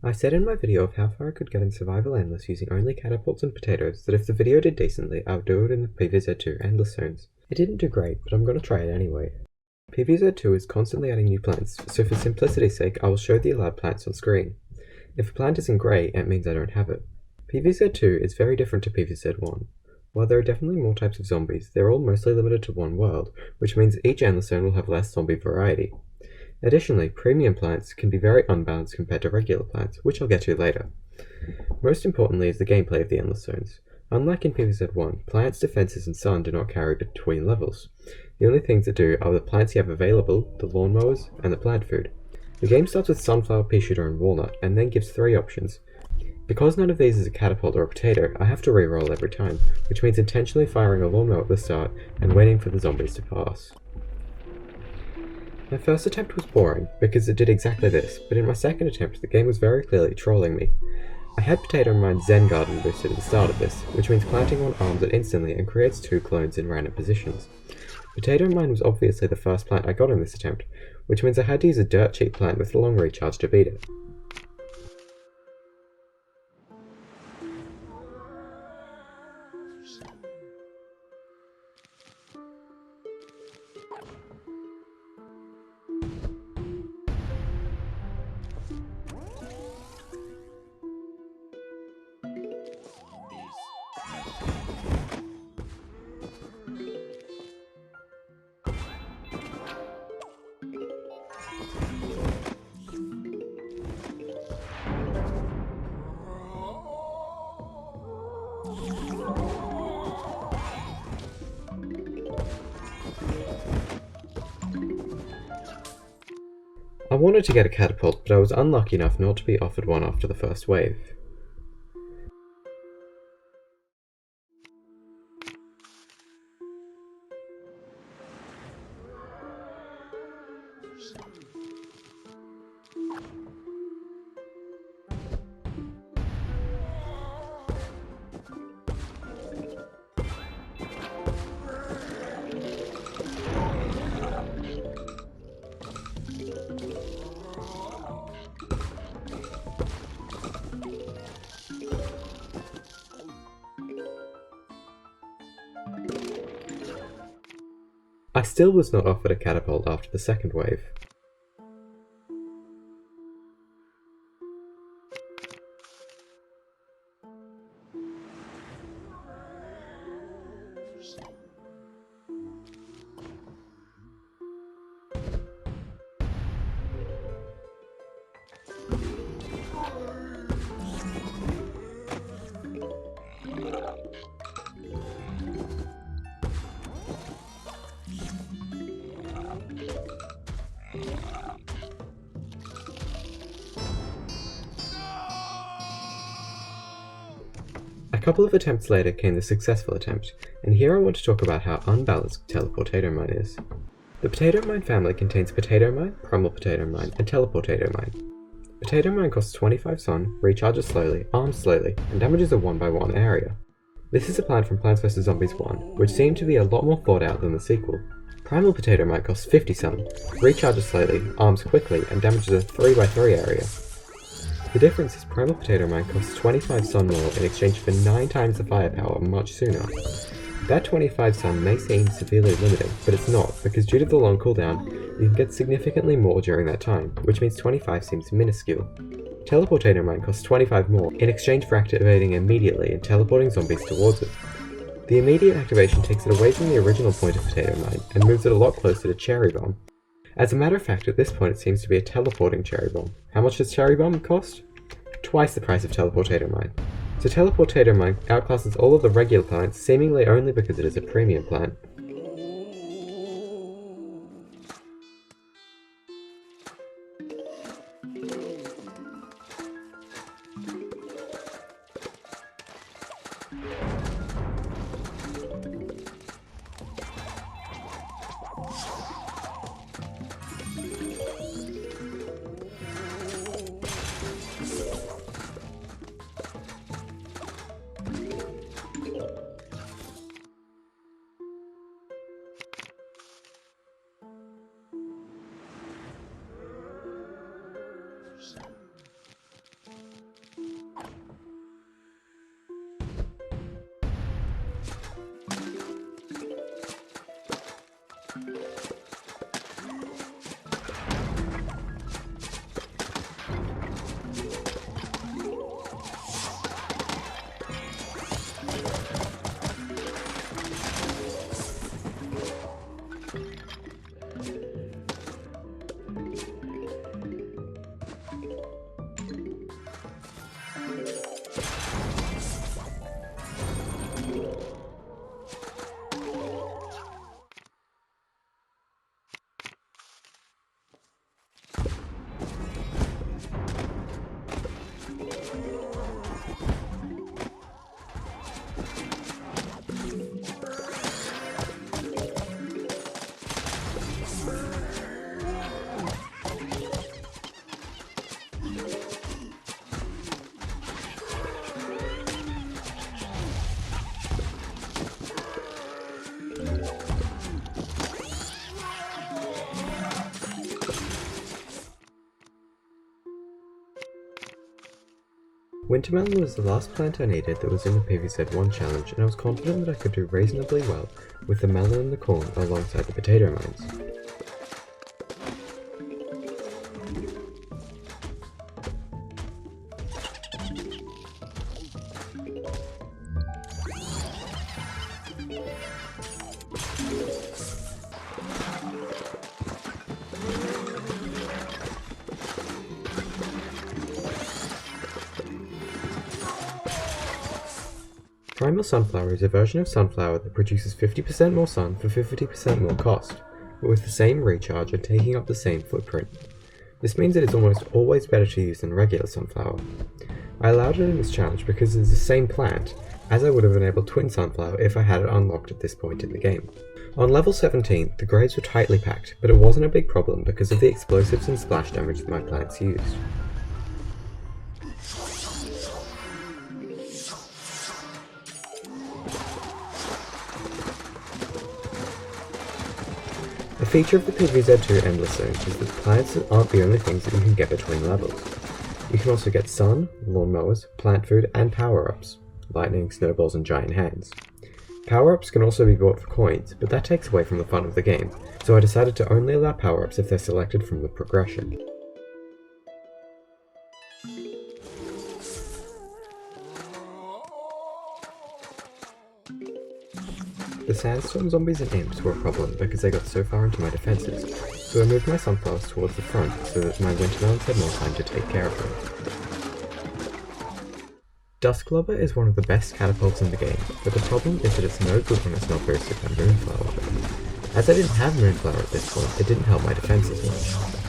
I said in my video of how far I could get in Survival Endless using only catapults and potatoes that if the video did decently, I would do it in the PvZ2 Endless Zones. It didn't do great, but I'm going to try it anyway. PvZ2 is constantly adding new plants, so for simplicity's sake I will show the allowed plants on screen. If a plant isn't grey, it means I don't have it. PvZ2 is very different to PvZ1. While there are definitely more types of zombies, they're all mostly limited to one world, which means each Endless Zone will have less zombie variety. Additionally, premium plants can be very unbalanced compared to regular plants, which I'll get to later. Most importantly is the gameplay of the Endless Zones. Unlike in PvZ1, plants, defenses, and sun do not carry between levels. The only things that do are the plants you have available, the lawnmowers, and the plant food. The game starts with sunflower, pea shooter, and walnut, and then gives 3 options. Because none of these is a catapult or a potato, I have to reroll every time, which means intentionally firing a lawnmower at the start and waiting for the zombies to pass. My first attempt was boring, because it did exactly this, but in my second attempt the game was very clearly trolling me. I had Potato Mine's Zen Garden boosted at the start of this, which means planting one arms it instantly and creates 2 clones in random positions. Potato Mine was obviously the first plant I got in this attempt, which means I had to use a dirt cheap plant with a long recharge to beat it. I wanted to get a catapult, but I was unlucky enough not to be offered one after the first wave. I still was not offered a catapult after the second wave. A couple of attempts later came the successful attempt, and here I want to talk about how unbalanced Teleportato Mine is. The Potato Mine family contains Potato Mine, Primal Potato Mine, and Teleportato Mine. Potato Mine costs 25 sun, recharges slowly, arms slowly, and damages a 1x1 area. This is a plan from Plants vs Zombies 1, which seemed to be a lot more thought out than the sequel. Primal Potato Mine costs 50 sun, recharges slowly, arms quickly, and damages a 3x3 area. The difference is Primal Potato Mine costs 25 sun more in exchange for 9 times the firepower much sooner. That 25 sun may seem severely limiting, but it's not, because due to the long cooldown, you can get significantly more during that time, which means 25 seems minuscule. Teleportato Mine costs 25 more in exchange for activating immediately and teleporting zombies towards it. The immediate activation takes it away from the original point of Potato Mine and moves it a lot closer to Cherry Bomb. As a matter of fact, at this point it seems to be a teleporting Cherry Bomb. How much does Cherry Bomb cost? Twice the price of Teleportato Mine. So Teleportato Mine outclasses all of the regular plants seemingly only because it is a premium plant. Wintermelon was the last plant I needed that was in the PVZ1 challenge, and I was confident that I could do reasonably well with the melon and the corn alongside the potato mines. Primal Sunflower is a version of Sunflower that produces 50% more sun for 50% more cost, but with the same recharge and taking up the same footprint. This means it is almost always better to use than regular Sunflower. I allowed it in this challenge because it is the same plant, as I would have enabled Twin Sunflower if I had it unlocked at this point in the game. On level 17, the graves were tightly packed, but it wasn't a big problem because of the explosives and splash damage that my plants used. A feature of the PVZ2 Endless Zone is that plants aren't the only things that you can get between levels. You can also get sun, lawnmowers, plant food, and power-ups, lightning, snowballs, and giant hands. Power-ups can also be bought for coins, but that takes away from the fun of the game, so I decided to only allow power-ups if they're selected from the progression. The sandstorm zombies and imps were a problem because they got so far into my defences, so I moved my sunflowers towards the front so that my wintermelons had more time to take care of them. Dusklobber is one of the best catapults in the game, but the problem is that it's no good when it's not boosted by Moonflower. As I didn't have Moonflower at this point, it didn't help my defences much.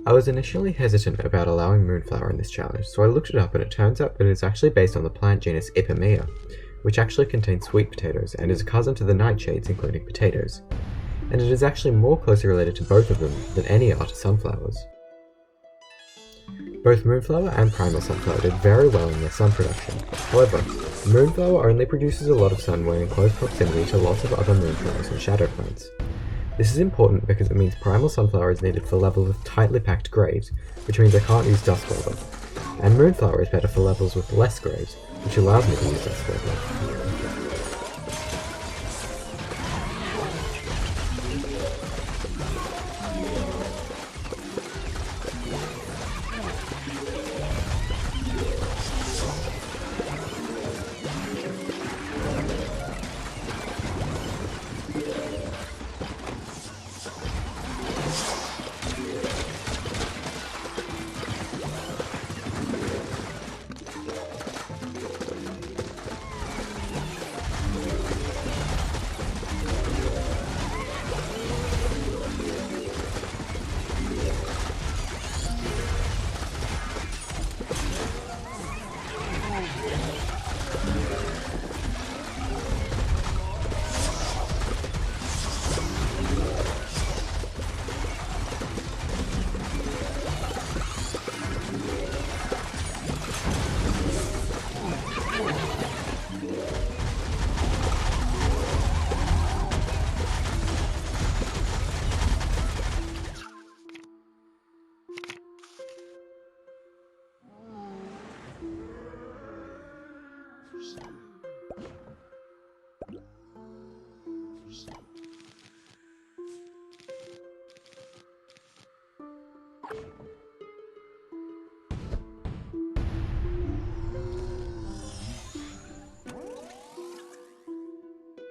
I was initially hesitant about allowing Moonflower in this challenge, so I looked it up and it turns out that it is actually based on the plant genus Ipomoea, which actually contains sweet potatoes and is a cousin to the nightshades including potatoes, and it is actually more closely related to both of them than any are to sunflowers. Both Moonflower and Primal Sunflower did very well in their sun production. However, Moonflower only produces a lot of sun when in close proximity to lots of other moonflowers and shadow plants. This is important because it means Primal Sunflower is needed for levels with tightly packed graves, which means I can't use Dusklobber, and Moonflower is better for levels with less graves, which allows me to use Dusklobber.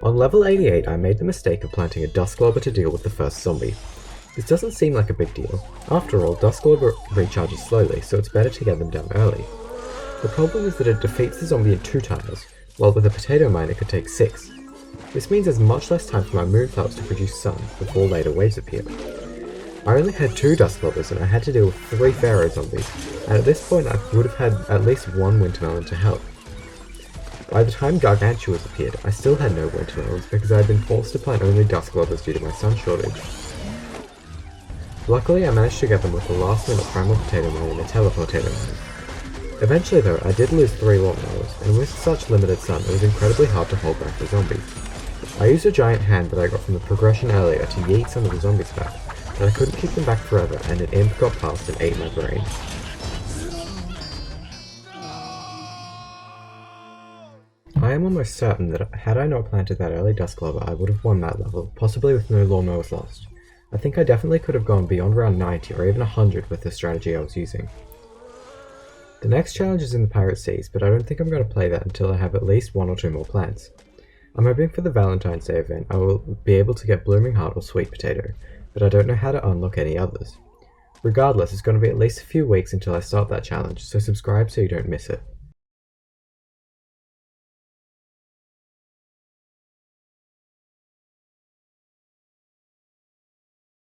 On level 88 I made the mistake of planting a Dusklobber to deal with the first zombie. This doesn't seem like a big deal. After all, Dusclope recharges slowly, so it's better to get them down early. The problem is that it defeats the zombie in 2 tiles, while with a potato mine it could take 6. This means there's much less time for my moonflowers to produce sun before later waves appear. I only had 2 Dusclopers and I had to deal with 3 Pharaoh zombies, and at this point I would have had at least 1 Wintermelon to help. By the time Gargantuas appeared, I still had no Wintermelons because I had been forced to plant only Dusclopers due to my sun shortage. Luckily I managed to get them with the last minute Primal Potato Mine and a Teleportator Mine. Eventually though, I did lose 3 Lawnmowers, and with such limited sun it was incredibly hard to hold back the zombies. I used a giant hand that I got from the progression earlier to yeet some of the zombies back, but I couldn't keep them back forever and an imp got past and ate my brain. I am almost certain that had I not planted that early Duscloper I would have won that level, possibly with no Lawnmowers lost. I think I definitely could have gone beyond round 90 or even 100 with the strategy I was using. The next challenge is in the Pirate Seas, but I don't think I'm going to play that until I have at least 1 or 2 more plants. I'm hoping for the Valentine's Day event I will be able to get Blooming Heart or Sweet Potato, but I don't know how to unlock any others. Regardless, it's going to be at least a few weeks until I start that challenge, so subscribe so you don't miss it.